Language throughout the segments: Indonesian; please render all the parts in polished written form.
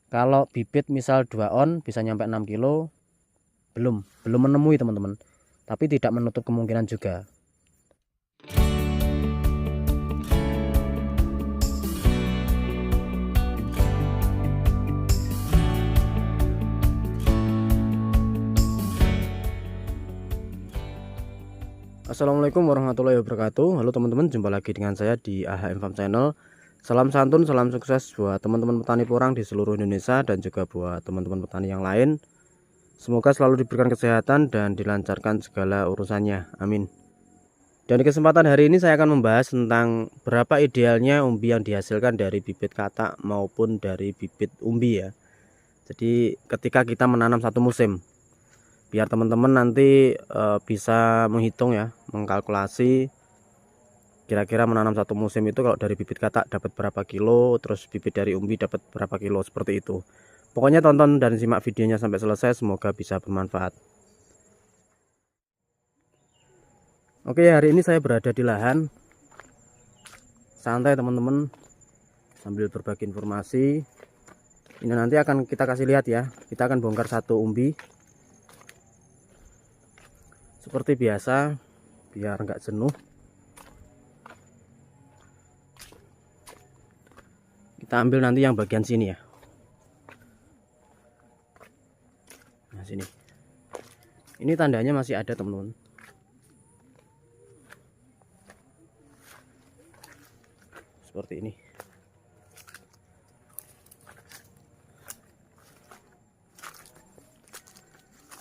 Kalau bibit misal 2 on bisa nyampe 6 kilo, belum menemui teman-teman, tapi tidak menutup kemungkinan juga. Assalamualaikum warahmatullahi wabarakatuh. Halo teman-teman, jumpa lagi dengan saya di AHM Farm Channel. Salam santun, salam sukses buat teman-teman petani porang di seluruh Indonesia dan juga buat teman-teman petani yang lain. Semoga selalu diberikan kesehatan dan dilancarkan segala urusannya. Amin. Dan di kesempatan hari ini saya akan membahas tentang berapa idealnya umbi yang dihasilkan dari bibit katak maupun dari bibit umbi ya. Jadi ketika kita menanam satu musim, biar teman-teman nanti bisa menghitung ya, mengkalkulasi kira-kira menanam satu musim itu kalau dari bibit katak dapat berapa kilo, terus bibit dari umbi dapat berapa kilo, seperti itu. Pokoknya tonton dan simak videonya sampai selesai, semoga bisa bermanfaat. Oke, hari ini saya berada di lahan santai teman-teman, sambil berbagi informasi. Ini nanti akan kita kasih lihat ya, kita akan bongkar satu umbi seperti biasa biar nggak jenuh. Kita ambil nanti yang bagian sini ya. Nah, sini. Ini tandanya masih ada, teman-teman. Seperti ini.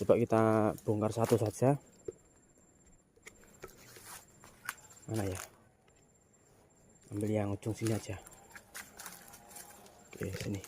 Coba kita bongkar satu saja. Mana ya? Ambil yang ujung sini aja. Oke, sini.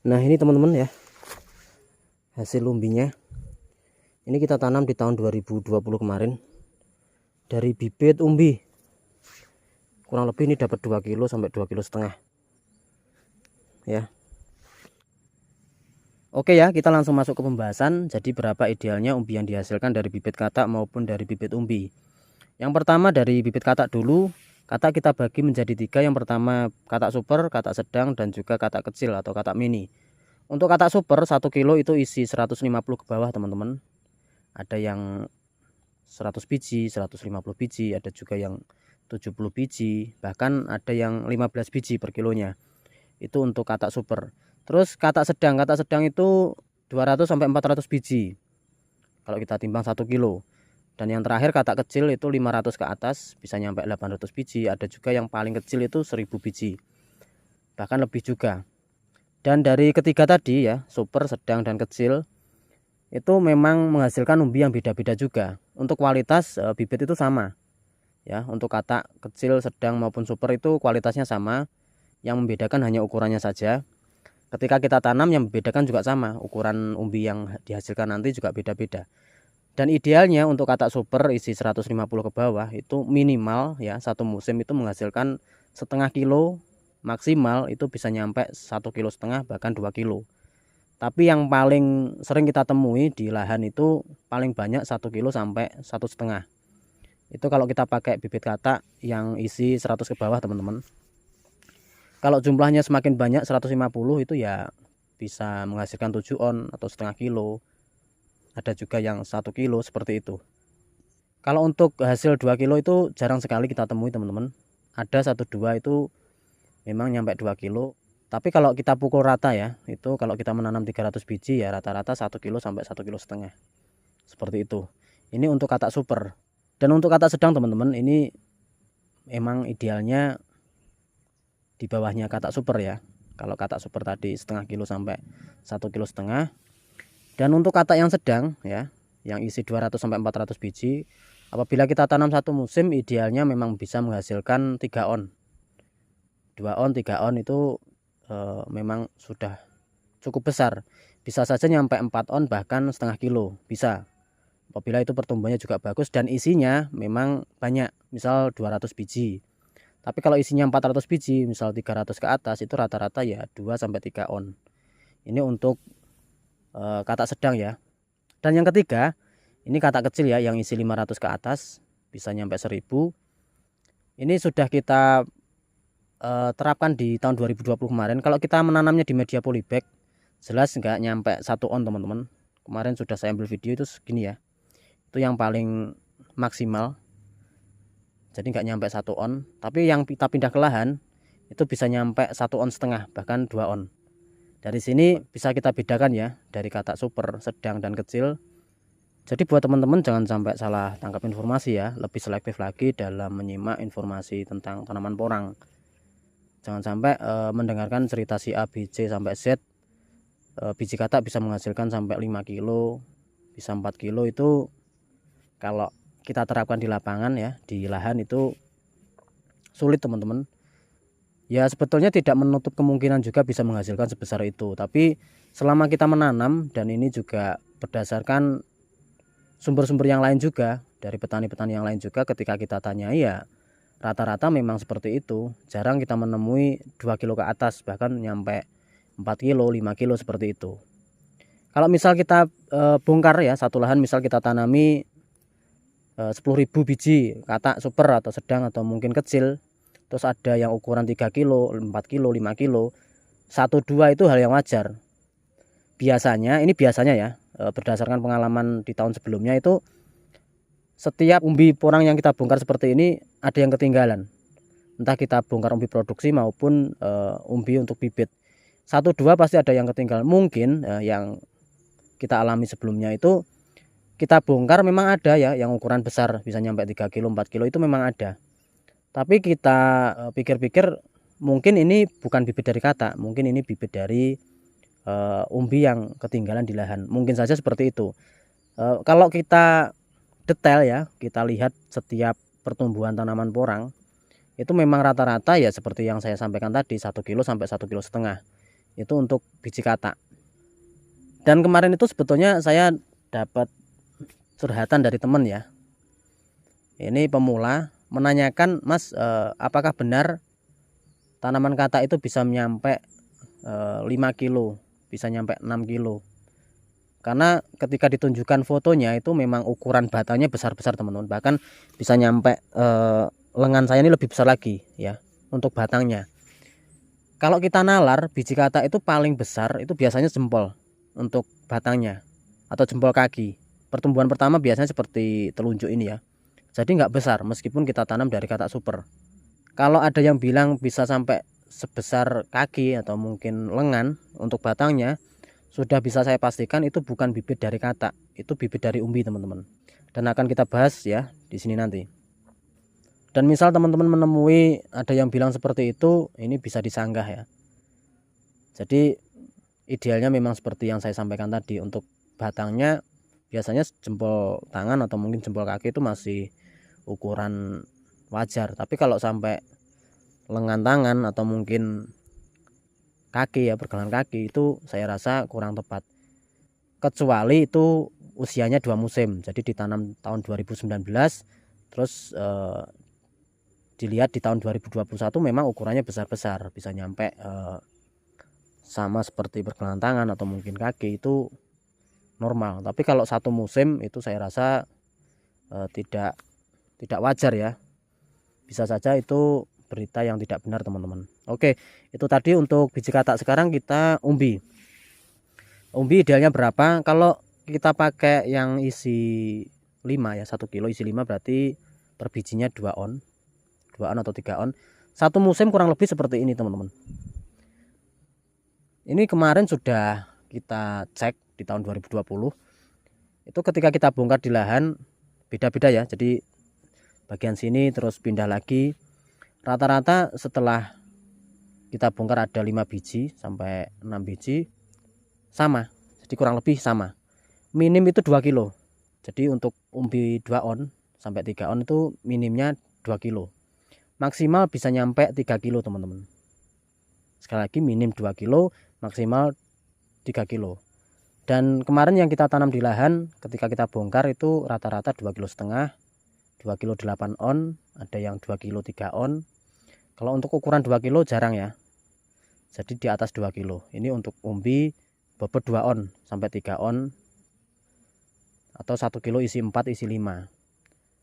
Nah, ini teman-teman ya, hasil umbinya. Ini kita tanam di tahun 2020 kemarin. Dari bibit umbi kurang lebih ini dapat 2 kilo sampai 2,5 kilo ya. Oke ya, kita langsung masuk ke pembahasan. Jadi berapa idealnya umbi yang dihasilkan dari bibit katak maupun dari bibit umbi. Yang pertama dari bibit katak dulu. Katak kita bagi menjadi 3. Yang pertama katak super, katak sedang, dan juga katak kecil atau katak mini. Untuk katak super 1 kilo itu isi 150 ke bawah teman-teman. Ada yang 100 biji, 150 biji, ada juga yang 70 biji, bahkan ada yang 15 biji per kilonya. Itu untuk katak super. Terus katak sedang itu 200 sampai 400 biji kalau kita timbang 1 kilo. Dan yang terakhir katak kecil itu 500 ke atas, bisa nyampe 800 biji. Ada juga yang paling kecil itu 1000 biji, bahkan lebih juga. Dan dari ketiga tadi ya, super, sedang, dan kecil, itu memang menghasilkan umbi yang beda-beda juga. Untuk kualitas bibit itu sama ya. Untuk katak kecil, sedang maupun super itu kualitasnya sama. Yang membedakan hanya ukurannya saja. Ketika kita tanam yang membedakan juga sama, ukuran umbi yang dihasilkan nanti juga beda-beda. Dan idealnya untuk katak super isi 150 ke bawah itu minimal ya, satu musim itu menghasilkan setengah kilo, maksimal itu bisa nyampe 1,5 kilo bahkan 2 kilo. Tapi yang paling sering kita temui di lahan itu paling banyak 1 kilo sampai 1,5. Itu kalau kita pakai bibit katak yang isi 100 ke bawah teman-teman. Kalau jumlahnya semakin banyak 150 itu ya bisa menghasilkan 7 on atau setengah kilo. Ada juga yang 1 kilo seperti itu. Kalau untuk hasil 2 kilo itu jarang sekali kita temui teman-teman. Ada 1-2 itu memang nyampe 2 kilo. Tapi kalau kita pukul rata ya, itu kalau kita menanam 300 biji ya rata-rata 1 kilo sampai 1,5 kilo. Seperti itu. Ini untuk katak super. Dan untuk katak sedang teman-teman, ini emang idealnya di bawahnya katak super ya. Kalau katak super tadi setengah kilo sampai 1,5 kilo. Dan untuk katak yang sedang ya, yang isi 200 sampai 400 biji, apabila kita tanam satu musim idealnya memang bisa menghasilkan 3 on. 2 on, 3 on itu memang sudah cukup besar. Bisa saja nyampe 4 on bahkan setengah kilo bisa. Apabila itu pertumbuhannya juga bagus dan isinya memang banyak, misal 200 biji. Tapi kalau isinya 400 biji, misal 300 ke atas, itu rata-rata ya 2 sampai 3 on. Ini untuk katak sedang ya. Dan yang ketiga, ini katak kecil ya, yang isi 500 ke atas, bisa nyampe 1000. Ini sudah kita terapkan di tahun 2020 kemarin. Kalau kita menanamnya di media polybag, jelas nggak nyampe 1 on teman-teman. Kemarin sudah saya ambil video itu segini ya. Itu yang paling maksimal. Jadi nggak nyampe 1 on. Tapi yang kita pindah ke lahan itu bisa nyampe 1,5 on, bahkan 2 on. Dari sini bisa kita bedakan ya, dari katak super, sedang dan kecil. Jadi buat teman-teman jangan sampai salah tangkap informasi ya, lebih selektif lagi dalam menyimak informasi tentang tanaman porang. Jangan sampai mendengarkan cerita si A, B, C sampai Z. Biji katak bisa menghasilkan sampai 5 kilo, bisa 4 kilo. Itu kalau kita terapkan di lapangan ya, di lahan itu sulit teman-teman. Ya sebetulnya tidak menutup kemungkinan juga bisa menghasilkan sebesar itu. Tapi selama kita menanam, dan ini juga berdasarkan sumber-sumber yang lain juga, dari petani-petani yang lain juga, ketika kita tanya ya rata-rata memang seperti itu. Jarang kita menemui 2 kilo ke atas, bahkan nyampe 4 kilo, 5 kilo seperti itu. Kalau misal kita bongkar ya, satu lahan misal kita tanami 10.000 biji katak super atau sedang atau mungkin kecil, terus ada yang ukuran 3 kilo, 4 kilo, 5 kilo, 1-2 itu hal yang wajar. Biasanya, ini biasanya ya, berdasarkan pengalaman di tahun sebelumnya itu, setiap umbi porang yang kita bongkar seperti ini ada yang ketinggalan. Entah kita bongkar umbi produksi maupun umbi untuk bibit. 1-2 pasti ada yang ketinggalan. Mungkin yang kita alami sebelumnya itu kita bongkar memang ada ya yang ukuran besar, bisa nyampe 3 kilo, 4 kilo itu memang ada. Tapi kita pikir-pikir mungkin ini bukan bibit dari katak, mungkin ini bibit dari umbi yang ketinggalan di lahan. Mungkin saja seperti itu. Kalau kita detail ya, kita lihat setiap pertumbuhan tanaman porang itu memang rata-rata ya seperti yang saya sampaikan tadi, 1 kilo sampai 1,5 kilo. Itu untuk biji katak. Dan kemarin itu sebetulnya saya dapat curhatan dari teman ya. Ini pemula menanyakan, "Mas, apakah benar tanaman katak itu bisa nyampe 5 kilo, bisa nyampe 6 kilo?" Karena ketika ditunjukkan fotonya itu memang ukuran batangnya besar-besar teman-teman, bahkan bisa nyampe lengan saya ini lebih besar lagi ya untuk batangnya. Kalau kita nalar biji katak itu paling besar itu biasanya jempol untuk batangnya atau jempol kaki. Pertumbuhan pertama biasanya seperti telunjuk ini ya, jadi nggak besar meskipun kita tanam dari katak super. Kalau ada yang bilang bisa sampai sebesar kaki atau mungkin lengan untuk batangnya, sudah bisa saya pastikan itu bukan bibit dari katak, itu bibit dari umbi teman-teman. Dan akan kita bahas ya di sini nanti. Dan misal teman-teman menemui ada yang bilang seperti itu, ini bisa disanggah ya. Jadi idealnya memang seperti yang saya sampaikan tadi, untuk batangnya biasanya jempol tangan atau mungkin jempol kaki itu masih ukuran wajar. Tapi kalau sampai lengan tangan atau mungkin kaki ya, pergelangan kaki, itu saya rasa kurang tepat. Kecuali itu usianya 2 musim, jadi ditanam tahun 2019 terus dilihat di tahun 2021 memang ukurannya besar-besar, bisa nyampe sama seperti pergelangan tangan atau mungkin kaki itu normal. Tapi kalau satu musim itu saya rasa tidak wajar ya. Bisa saja itu berita yang tidak benar teman-teman. Oke, itu tadi untuk biji katak. Sekarang kita umbi. Umbi idealnya berapa? Kalau kita pakai yang isi 5 ya, 1 kilo isi 5 berarti per bijinya 2 on atau 3 on. Satu musim kurang lebih seperti ini teman-teman. Ini kemarin sudah kita cek di tahun 2020. Itu ketika kita bongkar di lahan beda-beda ya. Jadi bagian sini terus pindah lagi. Rata-rata setelah kita bongkar ada 5 biji sampai 6 biji sama. Jadi kurang lebih sama. Minim itu 2 kilo. Jadi untuk umbi 2 on sampai 3 on itu minimnya 2 kilo. Maksimal bisa nyampe 3 kilo teman-teman. Sekali lagi minim 2 kilo, maksimal 3 kilo. Dan kemarin yang kita tanam di lahan ketika kita bongkar itu rata-rata 2,5 kilo, 2 kilo 8 on, ada yang 2 kilo 3 on. Kalau untuk ukuran 2 kilo jarang ya. Jadi di atas 2 kilo. Ini untuk umbi bobot 2 on sampai 3 on. Atau 1 kilo isi 4 isi 5.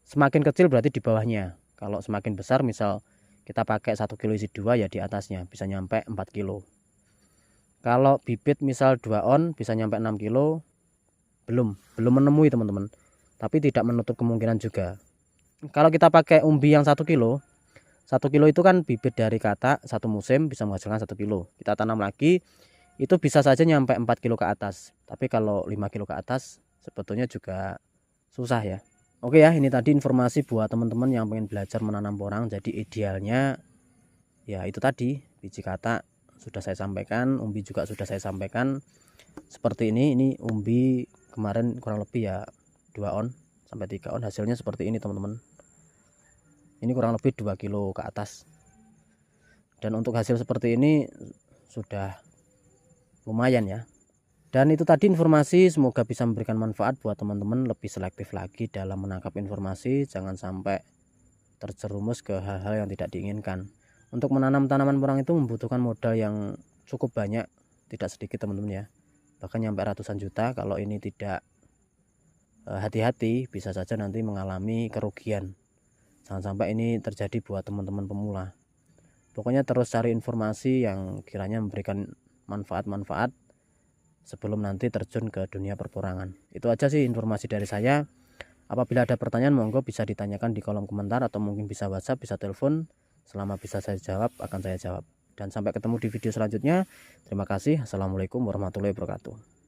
Semakin kecil berarti di bawahnya. Kalau semakin besar misal kita pakai 1 kilo isi 2 ya di atasnya bisa nyampe 4 kilo. Kalau bibit misal 2 on bisa nyampe 6 kilo. Belum menemui teman-teman. Tapi tidak menutup kemungkinan juga. Kalau kita pakai umbi yang 1 kilo, 1 kilo itu kan bibit dari katak satu musim bisa menghasilkan 1 kilo. Kita tanam lagi itu bisa saja nyampe 4 kilo ke atas. Tapi kalau 5 kilo ke atas sebetulnya juga susah ya. Oke ya, ini tadi informasi buat teman-teman yang pengen belajar menanam porang. Jadi idealnya ya itu tadi, biji katak sudah saya sampaikan, umbi juga sudah saya sampaikan. Seperti ini umbi kemarin kurang lebih ya 2 on sampai 3 on, hasilnya seperti ini teman-teman. Ini kurang lebih 2 kilo ke atas. Dan untuk hasil seperti ini sudah lumayan ya. Dan itu tadi informasi, semoga bisa memberikan manfaat buat teman-teman lebih selektif lagi dalam menangkap informasi. Jangan sampai terjerumus ke hal-hal yang tidak diinginkan. Untuk menanam tanaman porang itu membutuhkan modal yang cukup banyak, tidak sedikit teman-teman ya. Bahkan sampai ratusan juta. Kalau ini tidak hati-hati bisa saja nanti mengalami kerugian. Jangan sampai ini terjadi buat teman-teman pemula. Pokoknya terus cari informasi yang kiranya memberikan manfaat-manfaat sebelum nanti terjun ke dunia perporangan. Itu aja sih informasi dari saya. Apabila ada pertanyaan monggo bisa ditanyakan di kolom komentar atau mungkin bisa WhatsApp, bisa telepon. Selama bisa saya jawab akan saya jawab. Dan sampai ketemu di video selanjutnya. Terima kasih. Assalamualaikum warahmatullahi wabarakatuh.